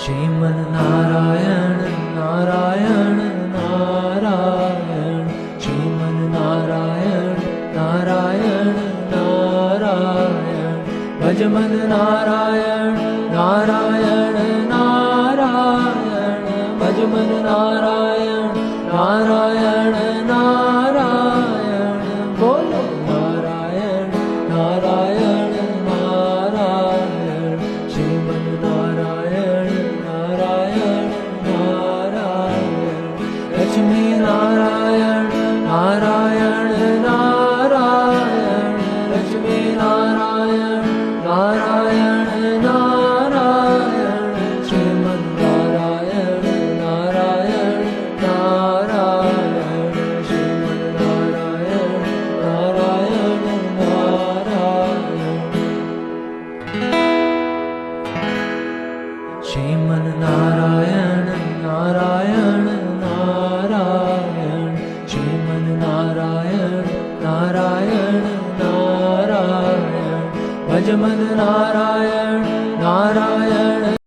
श्रीमन नारायण नारायण नारायण श्रीमन नारायण नारायण नारायण भजमन नारायण नारायण नारायण भजमन नारायण नारायण नारायण बोलो नारायण नारायण नारायण श्रीमन नारायण नारायण नारायण लक्ष्मी नारायण नारायण नारायण लक्ष्मी नारायण नारायण नारायण श्रीमन नारायण नारायण नारायण श्रीमन नारायण नारायण नारायण श्रीमन नारायण नारायण नारायण श्रीमन नारायण नारायण नारायण भजमन नारायण नारायण